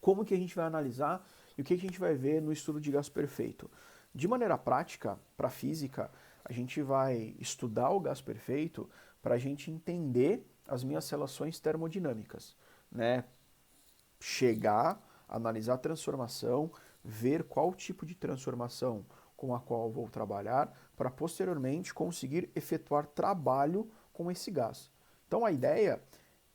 Como que a gente vai analisar e o que a gente vai ver no estudo de gás perfeito? De maneira prática, para física, a gente vai estudar o gás perfeito para a gente entender as minhas relações termodinâmicas, né? Chegar, analisar a transformação, ver qual tipo de transformação com a qual vou trabalhar, para posteriormente conseguir efetuar trabalho com esse gás. Então a ideia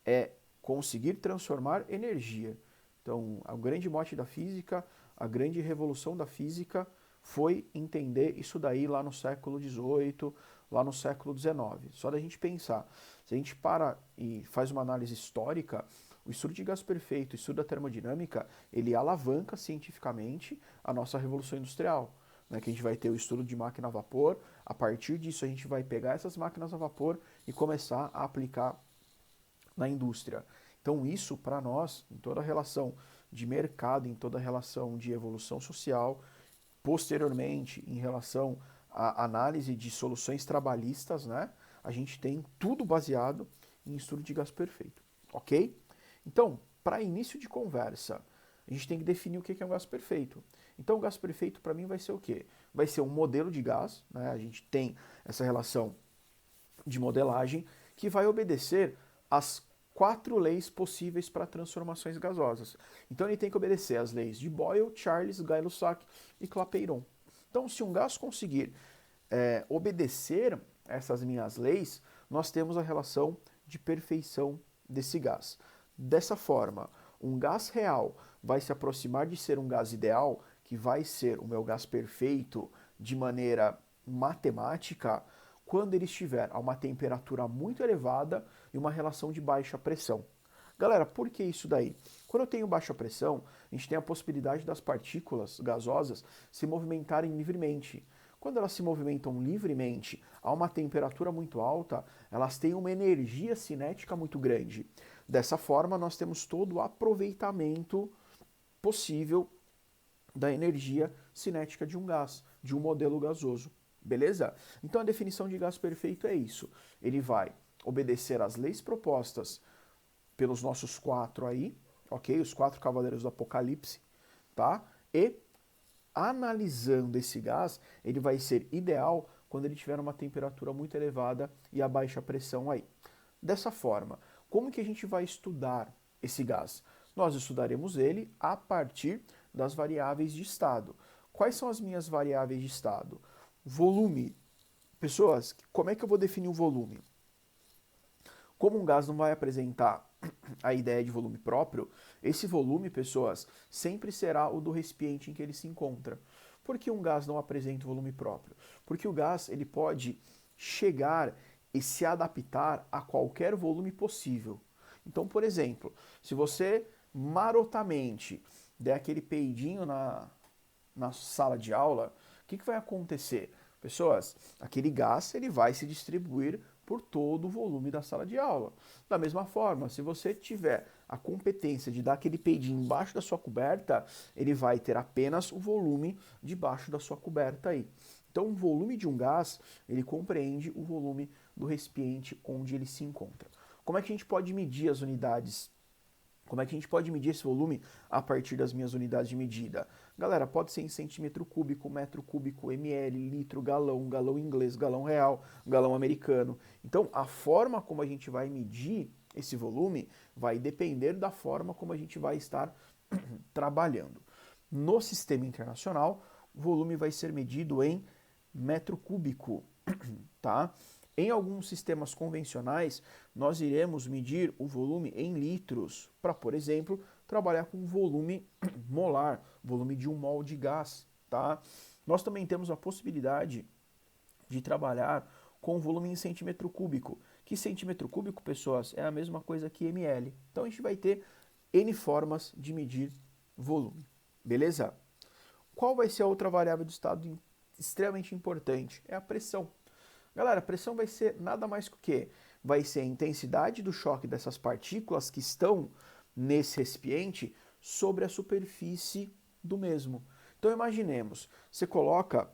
é conseguir transformar energia. Então, o grande mote da física, a grande revolução da física foi entender isso daí lá no século XVIII, lá no século XIX. Só da gente pensar, se a gente para e faz uma análise histórica, o estudo de gás perfeito, o estudo da termodinâmica, ele alavanca cientificamente a nossa revolução industrial. Né, que a gente vai ter o estudo de máquina a vapor, a partir disso a gente vai pegar essas máquinas a vapor e começar a aplicar na indústria. Então, isso para nós, em toda a relação de mercado, em toda a relação de evolução social, posteriormente, em relação à análise de soluções trabalhistas, né, a gente tem tudo baseado em estudo de gás perfeito, ok? Então, para início de conversa, a gente tem que definir o que é um gás perfeito. Então, o gás perfeito para mim vai ser o quê? Vai ser um modelo de gás, né? A gente tem essa relação de modelagem que vai obedecer às quatro leis possíveis para transformações gasosas. Então ele tem que obedecer às leis de Boyle, Charles, Gay-Lussac e Clapeyron. Então, se um gás conseguir obedecer essas minhas leis, nós temos a relação de perfeição desse gás. Dessa forma, um gás real vai se aproximar de ser um gás ideal, que vai ser o meu gás perfeito de maneira matemática, quando ele estiver a uma temperatura muito elevada e uma relação de baixa pressão. Galera, por que isso daí? Quando eu tenho baixa pressão, a gente tem a possibilidade das partículas gasosas se movimentarem livremente. Quando elas se movimentam livremente a uma temperatura muito alta, elas têm uma energia cinética muito grande. Dessa forma, nós temos todo o aproveitamento possível da energia cinética de um gás, de um modelo gasoso. Beleza? Então a definição de gás perfeito é isso. Ele vai obedecer às leis propostas pelos nossos quatro aí, ok? Os quatro cavaleiros do Apocalipse, tá? E analisando esse gás, ele vai ser ideal quando ele tiver uma temperatura muito elevada e a baixa pressão aí. Dessa forma, como que a gente vai estudar esse gás? Nós estudaremos ele a partir das variáveis de estado. Quais são as minhas variáveis de estado? Volume. Pessoas, como é que eu vou definir o volume? Como um gás não vai apresentar a ideia de volume próprio, esse volume, pessoas, sempre será o do recipiente em que ele se encontra. Por que um gás não apresenta volume próprio? Porque o gás ele pode chegar e se adaptar a qualquer volume possível. Então, por exemplo, se você marotamente der aquele peidinho na sala de aula, o que vai acontecer? Pessoas, aquele gás ele vai se distribuir por todo o volume da sala de aula. Da mesma forma, se você tiver a competência de dar aquele peidinho embaixo da sua coberta, ele vai ter apenas o volume debaixo da sua coberta aí. Então, o volume de um gás, ele compreende o volume do recipiente onde ele se encontra. Como é que a gente pode medir as unidades? Como é que a gente pode medir esse volume a partir das minhas unidades de medida? Galera, pode ser em centímetro cúbico, metro cúbico, ml, litro, galão, galão inglês, galão real, galão americano. Então, a forma como a gente vai medir esse volume vai depender da forma como a gente vai estar trabalhando. No sistema internacional, o volume vai ser medido em metro cúbico, tá? Em alguns sistemas convencionais, nós iremos medir o volume em litros, para, por exemplo, trabalhar com volume molar, volume de 1 mol de gás, tá? Nós também temos a possibilidade de trabalhar com volume em centímetro cúbico, que centímetro cúbico, pessoas, é a mesma coisa que ml. Então a gente vai ter N formas de medir volume, beleza? Qual vai ser a outra variável do estado extremamente importante? É a pressão. Galera, a pressão vai ser nada mais que o quê? Vai ser a intensidade do choque dessas partículas que estão nesse recipiente sobre a superfície do mesmo. Então imaginemos, você coloca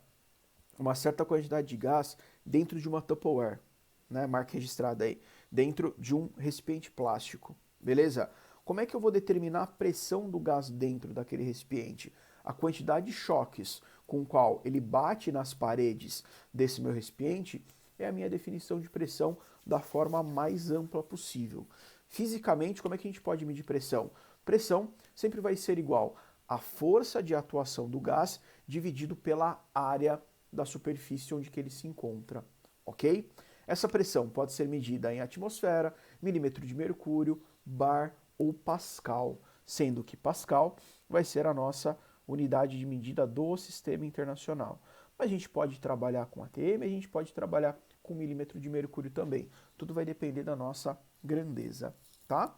uma certa quantidade de gás dentro de uma Tupperware, né, marca registrada aí, dentro de um recipiente plástico, beleza? Como é que eu vou determinar a pressão do gás dentro daquele recipiente? A quantidade de choques com o qual ele bate nas paredes desse meu recipiente é a minha definição de pressão da forma mais ampla possível. Fisicamente, como é que a gente pode medir pressão? Pressão sempre vai ser igual à força de atuação do gás dividido pela área da superfície onde que ele se encontra, ok? Essa pressão pode ser medida em atmosfera, milímetro de mercúrio, bar ou pascal, sendo que pascal vai ser a nossa unidade de medida do sistema internacional. Mas a gente pode trabalhar com ATM, a gente pode trabalhar com milímetro de mercúrio também. Tudo vai depender da nossa grandeza, tá?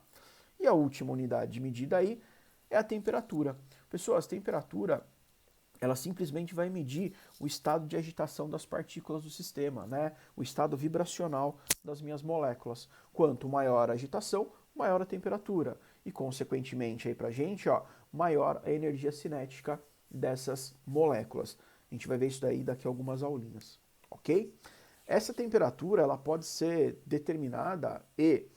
E a última unidade de medida aí é a temperatura. Pessoas, temperatura, ela simplesmente vai medir o estado de agitação das partículas do sistema, né? O estado vibracional das minhas moléculas. Quanto maior a agitação, maior a temperatura. E, consequentemente, aí pra gente, ó, maior a energia cinética dessas moléculas. A gente vai ver isso daí daqui a algumas aulinhas, ok? Essa temperatura, ela pode ser determinada e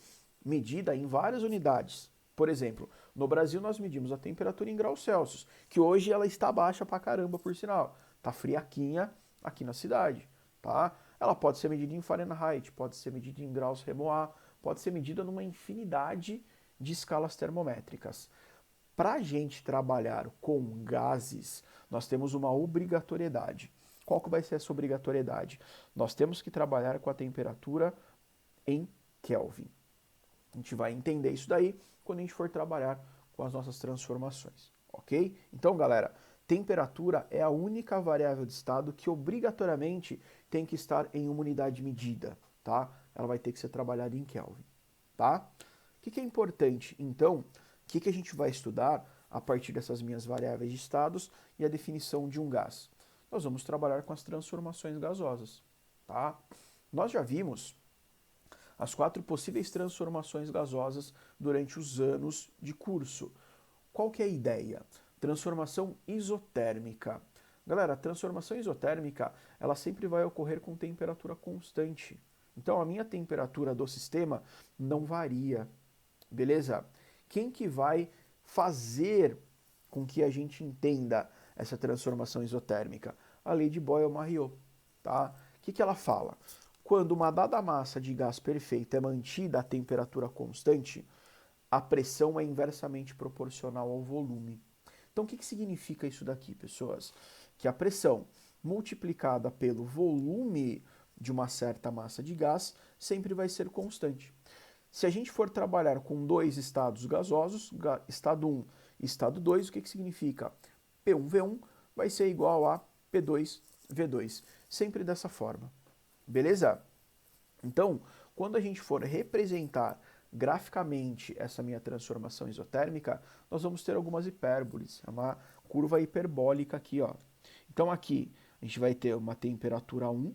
medida em várias unidades. Por exemplo, no Brasil nós medimos a temperatura em graus Celsius, que hoje ela está baixa pra caramba, por sinal. Tá friaquinha aqui na cidade, tá? Ela pode ser medida em Fahrenheit, pode ser medida em graus Remois, pode ser medida numa infinidade de escalas termométricas. Para a gente trabalhar com gases, nós temos uma obrigatoriedade. Qual que vai ser essa obrigatoriedade? Nós temos que trabalhar com a temperatura em Kelvin. A gente vai entender isso daí quando a gente for trabalhar com as nossas transformações, ok? Então, galera, temperatura é a única variável de estado que obrigatoriamente tem que estar em uma unidade de medida, tá? Ela vai ter que ser trabalhada em Kelvin, tá? O que é importante, então? O que a gente vai estudar a partir dessas minhas variáveis de estados e a definição de um gás? Nós vamos trabalhar com as transformações gasosas, tá? Nós já vimos as 4 possíveis transformações gasosas durante os anos de curso. Qual que é a ideia? Transformação isotérmica. Galera, a transformação isotérmica, ela sempre vai ocorrer com temperatura constante. Então, a minha temperatura do sistema não varia, beleza? Quem que vai fazer com que a gente entenda essa transformação isotérmica? A lei de Boyle-Mariotte, tá? O que ela fala? Quando uma dada massa de gás perfeita é mantida a temperatura constante, a pressão é inversamente proporcional ao volume. Então, o que significa isso daqui, pessoas? Que a pressão multiplicada pelo volume de uma certa massa de gás sempre vai ser constante. Se a gente for trabalhar com dois estados gasosos, estado 1 e estado 2, o que significa? P1V1 vai ser igual a P2V2, sempre dessa forma. Beleza? Então, quando a gente for representar graficamente essa minha transformação isotérmica, nós vamos ter algumas hipérboles, é uma curva hiperbólica aqui, ó. Então aqui a gente vai ter uma temperatura 1,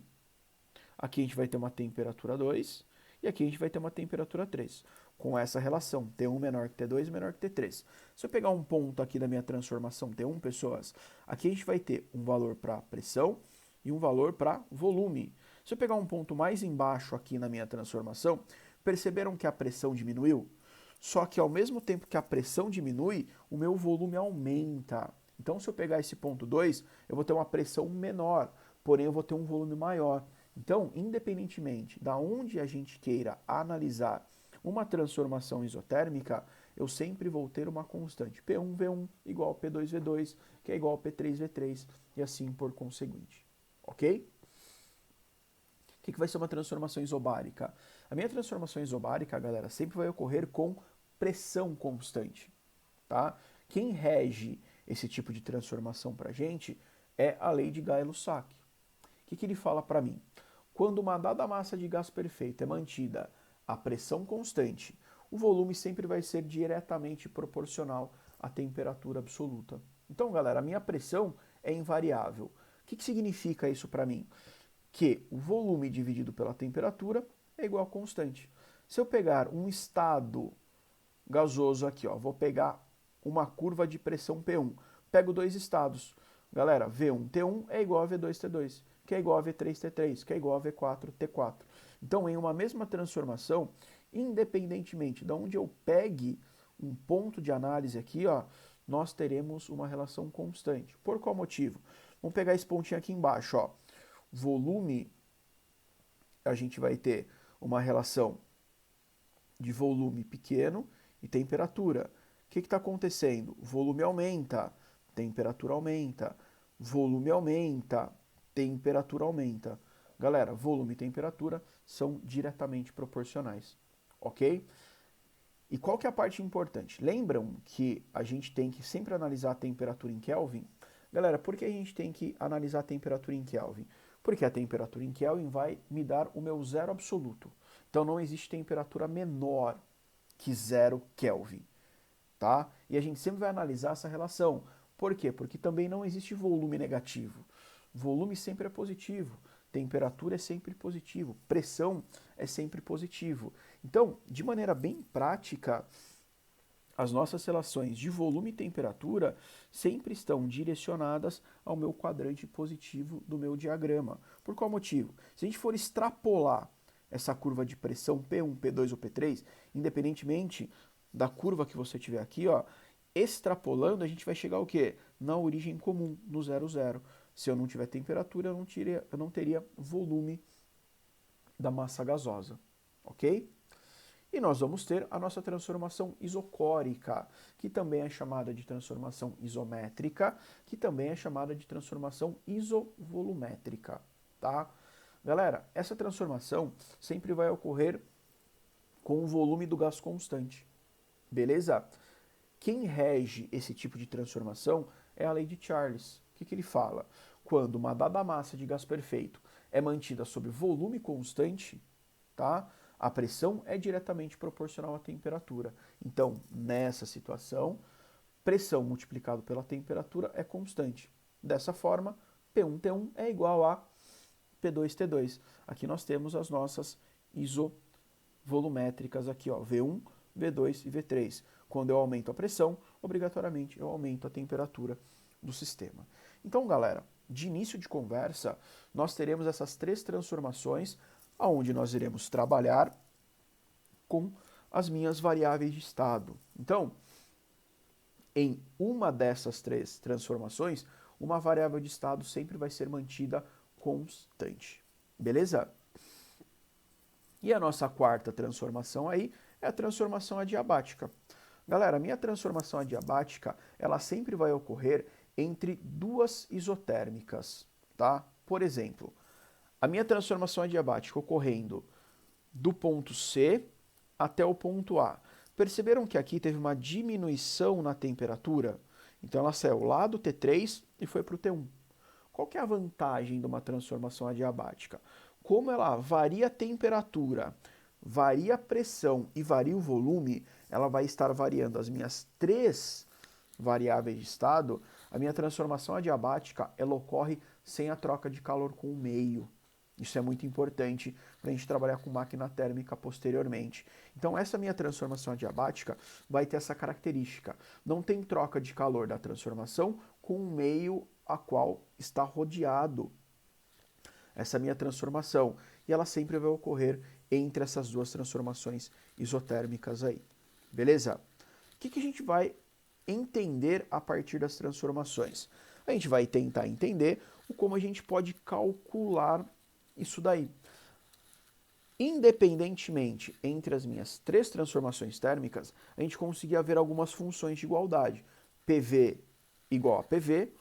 aqui a gente vai ter uma temperatura 2 e aqui a gente vai ter uma temperatura 3. Com essa relação, T1 menor que T2 menor que T3. Se eu pegar um ponto aqui da minha transformação T1, pessoas, aqui a gente vai ter um valor para pressão e um valor para volume. Se eu pegar um ponto mais embaixo aqui na minha transformação, perceberam que a pressão diminuiu? Só que ao mesmo tempo que a pressão diminui, o meu volume aumenta. Então, se eu pegar esse ponto 2, eu vou ter uma pressão menor, porém eu vou ter um volume maior. Então, independentemente da onde a gente queira analisar uma transformação isotérmica, eu sempre vou ter uma constante. P1V1 igual a P2V2, que é igual a P3V3, e assim por conseguinte. Ok? O que vai ser uma transformação isobárica? A minha transformação isobárica, galera, sempre vai ocorrer com pressão constante, tá? Quem rege esse tipo de transformação para a gente é a lei de Gay-Lussac. O que ele fala para mim? Quando uma dada massa de gás perfeita é mantida a pressão constante, o volume sempre vai ser diretamente proporcional à temperatura absoluta. Então, galera, a minha pressão é invariável. O que significa isso para mim? Que o volume dividido pela temperatura é igual a constante. Se eu pegar um estado gasoso aqui, ó, vou pegar uma curva de pressão P1, pego dois estados. Galera, V1T1 é igual a V2T2, que é igual a V3T3, que é igual a V4T4. Então, em uma mesma transformação, independentemente de onde eu pegue um ponto de análise aqui, ó, nós teremos uma relação constante. Por qual motivo? Vamos pegar esse pontinho aqui embaixo, ó. Volume, a gente vai ter uma relação de volume pequeno e temperatura. O que está acontecendo? Volume aumenta, temperatura aumenta, volume aumenta, temperatura aumenta. Galera, volume e temperatura são diretamente proporcionais, ok? E qual que é a parte importante? Lembram que a gente tem que sempre analisar a temperatura em Kelvin? Galera, por que a gente tem que analisar a temperatura em Kelvin? Porque a temperatura em Kelvin vai me dar o meu zero absoluto. Então não existe temperatura menor que 0 Kelvin, tá? E a gente sempre vai analisar essa relação. Por quê? Porque também não existe volume negativo. Volume sempre é positivo, temperatura é sempre positivo, pressão é sempre positivo. Então, de maneira bem prática, as nossas relações de volume e temperatura sempre estão direcionadas ao meu quadrante positivo do meu diagrama. Por qual motivo? Se a gente for extrapolar essa curva de pressão P1, P2 ou P3, independentemente da curva que você tiver aqui, ó, extrapolando, a gente vai chegar ao quê? Na origem comum, no 0, 0. Se eu não tiver temperatura, eu não teria volume da massa gasosa, ok? E nós vamos ter a nossa transformação isocórica, que também é chamada de transformação isométrica, que também é chamada de transformação isovolumétrica, tá? Galera, essa transformação sempre vai ocorrer com o volume do gás constante, beleza? Quem rege esse tipo de transformação é a lei de Charles. O que ele fala? Quando uma dada massa de gás perfeito é mantida sob volume constante, tá? A pressão é diretamente proporcional à temperatura. Então, nessa situação, pressão multiplicado pela temperatura é constante. Dessa forma, P1T1 é igual a P2T2. Aqui nós temos as nossas isovolumétricas aqui, ó, V1, V2 e V3. Quando eu aumento a pressão, obrigatoriamente eu aumento a temperatura do sistema. Então, galera, de início de conversa, nós teremos essas três transformações, onde nós iremos trabalhar com as minhas variáveis de estado. Então, em uma dessas três transformações, uma variável de estado sempre vai ser mantida constante. Beleza? E a nossa quarta transformação aí é a transformação adiabática. Galera, a minha transformação adiabática, ela sempre vai ocorrer entre duas isotérmicas, tá? Por exemplo, a minha transformação adiabática ocorrendo do ponto C até o ponto A. Perceberam que aqui teve uma diminuição na temperatura? Então ela saiu lá do T3 e foi para o T1. Qual que é a vantagem de uma transformação adiabática? Como ela varia a temperatura, varia a pressão e varia o volume, ela vai estar variando as minhas três variáveis de estado. A minha transformação adiabática, ela ocorre sem a troca de calor com o meio. Isso é muito importante para a gente trabalhar com máquina térmica posteriormente. Então, essa minha transformação adiabática vai ter essa característica. Não tem troca de calor da transformação com o meio a qual está rodeado essa minha transformação. E ela sempre vai ocorrer entre essas duas transformações isotérmicas aí. Beleza? O que a gente vai entender a partir das transformações? A gente vai tentar entender como a gente pode calcular isso daí. Independentemente entre as minhas três transformações térmicas, a gente conseguia ver algumas funções de igualdade. PV igual a PV,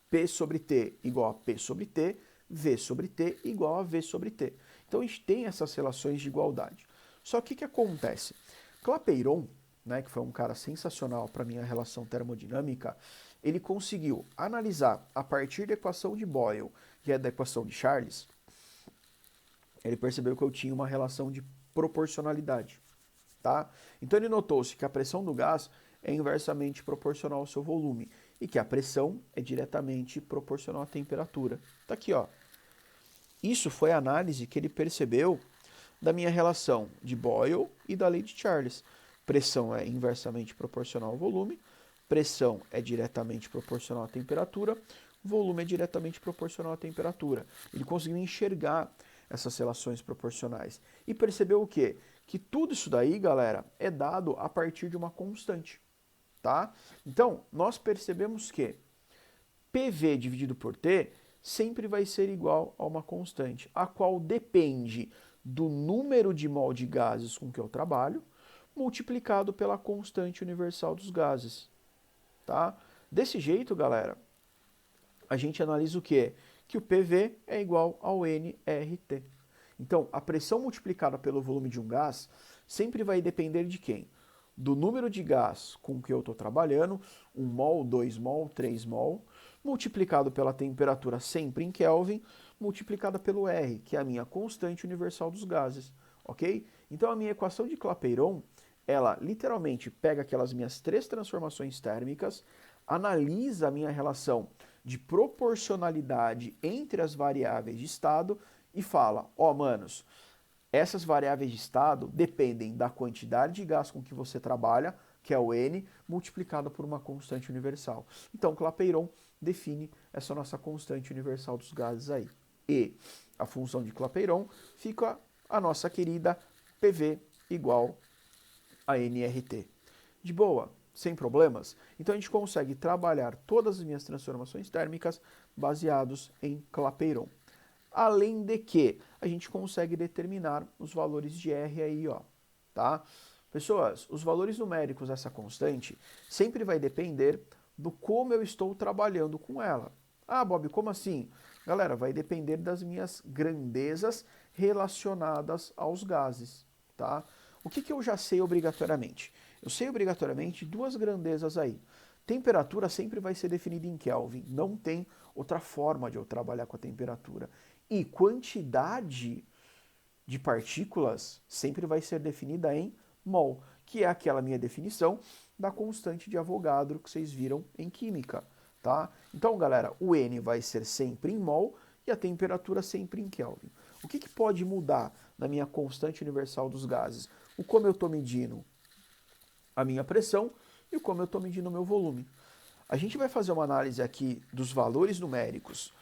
P sobre T igual a P sobre T, V sobre T igual a V sobre T. Então a gente tem essas relações de igualdade. Só que o que acontece? Clapeyron, né, que foi um cara sensacional para a minha relação termodinâmica, ele conseguiu analisar a partir da equação de Boyle, que é da equação de Charles, ele percebeu que eu tinha uma relação de proporcionalidade, tá? Então ele notou-se que a pressão do gás é inversamente proporcional ao seu volume e que a pressão é diretamente proporcional à temperatura. Tá aqui, ó. Isso foi a análise que ele percebeu da minha relação de Boyle e da lei de Charles. Pressão é inversamente proporcional ao volume, pressão é diretamente proporcional à temperatura, volume é diretamente proporcional à temperatura. Ele conseguiu enxergar essas relações proporcionais. E percebeu o quê? que tudo isso daí, galera, é dado a partir de uma constante, tá? Então, nós percebemos que PV dividido por T sempre vai ser igual a uma constante, a qual depende do número de mol de gases com que eu trabalho, multiplicado pela constante universal dos gases, tá? Desse jeito, galera, a gente analisa o quê? Que o PV é igual ao nRT. Então, a pressão multiplicada pelo volume de um gás sempre vai depender de quem? Do número de gás com que eu estou trabalhando, 1 mol, 2 mol, 3 mol, multiplicado pela temperatura sempre em Kelvin, multiplicada pelo R, que é a minha constante universal dos gases, ok? Então, a minha equação de Clapeyron, ela literalmente pega aquelas minhas 3 transformações térmicas, analisa a minha relação de proporcionalidade entre as variáveis de estado e fala, ó, manos, essas variáveis de estado dependem da quantidade de gás com que você trabalha, que é o N, multiplicado por uma constante universal. Então, Clapeyron define essa nossa constante universal dos gases aí. E a função de Clapeyron fica a nossa querida PV igual a nRT. De boa, sem problemas? Então a gente consegue trabalhar todas as minhas transformações térmicas baseados em Clapeyron. Além de que a gente consegue determinar os valores de R aí, ó, tá? Pessoas, os valores numéricos dessa constante sempre vai depender do como eu estou trabalhando com ela. Ah, Bob, como assim? Galera, vai depender das minhas grandezas relacionadas aos gases, tá? O que eu já sei obrigatoriamente? Eu sei obrigatoriamente 2 grandezas aí. Temperatura sempre vai ser definida em Kelvin, não tem outra forma de eu trabalhar com a temperatura. E quantidade de partículas sempre vai ser definida em mol, que é aquela minha definição da constante de Avogadro que vocês viram em química, tá? Então, galera, o N vai ser sempre em mol e a temperatura sempre em Kelvin. O que pode mudar na minha constante universal dos gases? O como eu estou medindo a minha pressão e o como eu estou medindo o meu volume. A gente vai fazer uma análise aqui dos valores numéricos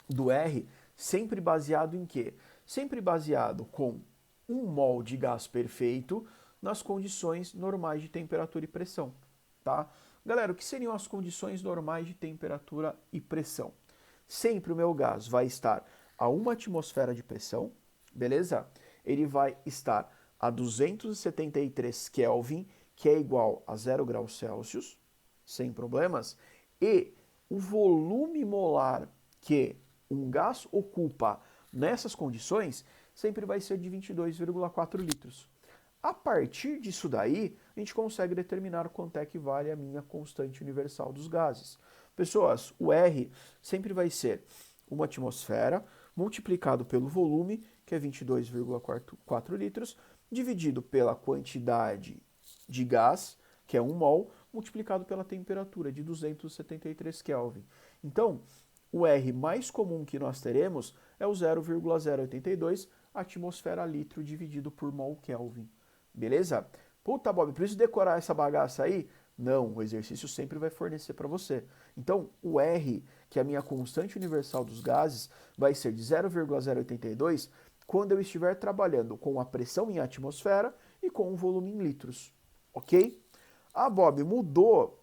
do R, sempre baseado em quê? Sempre baseado com 1 mol de gás perfeito nas condições normais de temperatura e pressão, tá? Galera, o que seriam as condições normais de temperatura e pressão? Sempre o meu gás vai estar a 1 atmosfera de pressão, beleza? Ele vai estar a 273 Kelvin, que é igual a 0 graus Celsius, sem problemas, e o volume molar que um gás ocupa nessas condições sempre vai ser de 22,4 litros. A partir disso daí, a gente consegue determinar quanto é que vale a minha constante universal dos gases. Pessoas, o R sempre vai ser uma atmosfera multiplicado pelo volume, que é 22,4 litros, dividido pela quantidade de gás, que é 1 mol, multiplicado pela temperatura de 273 Kelvin. Então, o R mais comum que nós teremos é o 0,082 atmosfera litro dividido por mol Kelvin. Beleza? Puta, Bob, preciso decorar essa bagaça aí? Não, o exercício sempre vai fornecer para você. Então, o R, que é a minha constante universal dos gases, vai ser de 0,082 quando eu estiver trabalhando com a pressão em atmosfera e com o volume em litros. Ok? Ah, Bob, mudou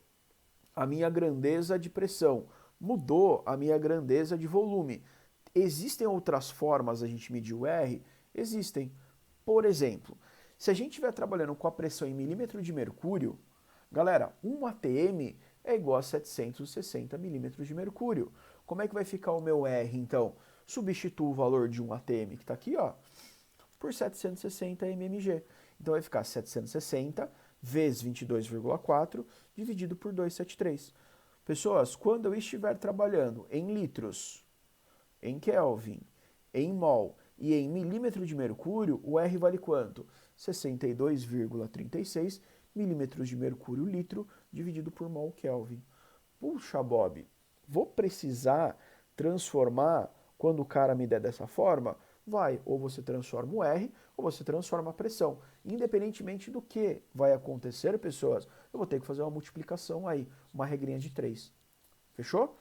a minha grandeza de pressão, mudou a minha grandeza de volume. Existem outras formas a gente medir o R? Existem. Por exemplo, se a gente estiver trabalhando com a pressão em milímetro de mercúrio, galera, 1 atm é igual a 760 milímetros de mercúrio. Como é que vai ficar o meu R, então? Substituo o valor de 1 atm, que está aqui, ó, por 760 mmg. Então vai ficar 760 vezes 22,4 dividido por 273. Pessoas, quando eu estiver trabalhando em litros, em Kelvin, em mol e em milímetro de mercúrio, o R vale quanto? 62,36 milímetros de mercúrio litro dividido por mol Kelvin. Puxa, Bob, vou precisar transformar quando o cara me der dessa forma? Vai, ou você transforma o R, ou você transforma a pressão. Independentemente do que vai acontecer, pessoas, eu vou ter que fazer uma multiplicação aí, uma regrinha de 3. Fechou?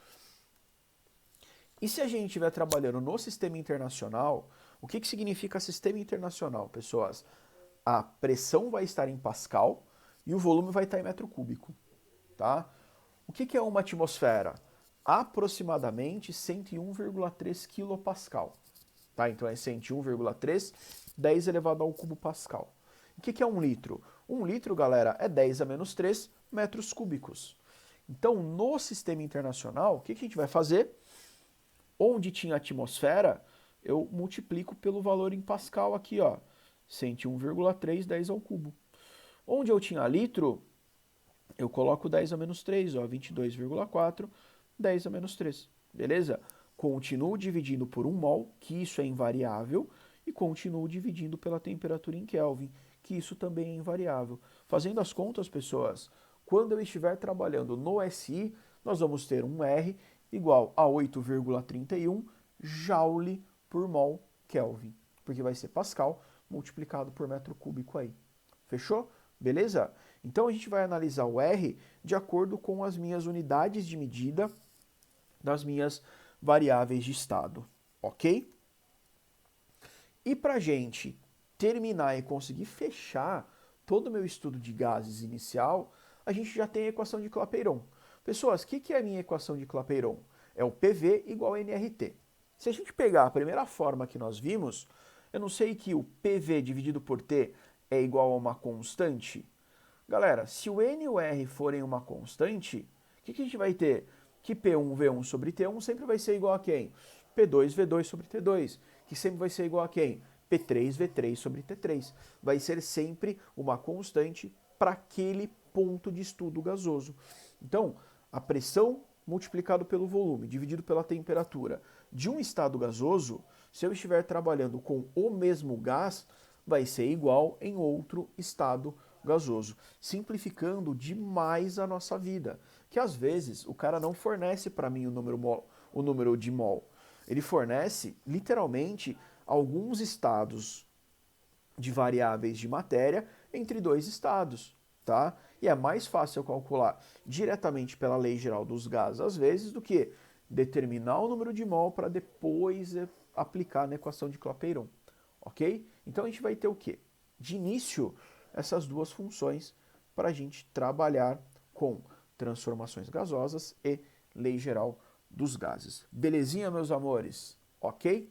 E se a gente estiver trabalhando no sistema internacional, O que significa sistema internacional, pessoas? A pressão vai estar em Pascal e o volume vai estar em metro cúbico, tá? O que é uma atmosfera? Aproximadamente 101,3 kPa, tá? Então é 101,3, 10 elevado ao cubo pascal. O que é um litro? Um litro, galera, é 10 a menos 3 metros cúbicos. Então, no sistema internacional, o que a gente vai fazer? Onde tinha atmosfera, eu multiplico pelo valor em Pascal aqui, ó, 101,3, 10 ao cubo. Onde eu tinha litro, eu coloco 10 a menos 3, ó, 22,4, 10 a menos 3, beleza? Continuo dividindo por 1 mol, que isso é invariável, e continuo dividindo pela temperatura em Kelvin, que isso também é invariável. Fazendo as contas, pessoas, quando eu estiver trabalhando no SI, nós vamos ter um R igual a 8,31 joule por mol Kelvin, porque vai ser Pascal multiplicado por metro cúbico aí. Fechou? Beleza? Então a gente vai analisar o R de acordo com as minhas unidades de medida das minhas variáveis de estado, ok? E para a gente terminar e conseguir fechar todo o meu estudo de gases inicial, a gente já tem a equação de Clapeyron. Pessoas, o que é a minha equação de Clapeyron? É o PV igual a NRT. Se a gente pegar a primeira forma que nós vimos, eu não sei que o PV dividido por T é igual a uma constante. Galera, se o N e o R forem uma constante, o que a gente vai ter? Que P1V1 sobre T1 sempre vai ser igual a quem? P2V2 sobre T2, que sempre vai ser igual a quem? P3V3 sobre T3. Vai ser sempre uma constante para aquele ponto de estudo gasoso. Então, a pressão multiplicado pelo volume, dividido pela temperatura de um estado gasoso, se eu estiver trabalhando com o mesmo gás, vai ser igual em outro estado gasoso, simplificando demais a nossa vida. Que às vezes o cara não fornece para mim o número de mol. Ele fornece literalmente alguns estados de variáveis de matéria entre dois estados, tá? E é mais fácil eu calcular diretamente pela lei geral dos gases às vezes do que determinar o número de mol para depois aplicar na equação de Clapeyron, ok? Então a gente vai ter o quê? De início, essas duas funções para a gente trabalhar com transformações gasosas e lei geral dos gases. Belezinha, meus amores? Ok?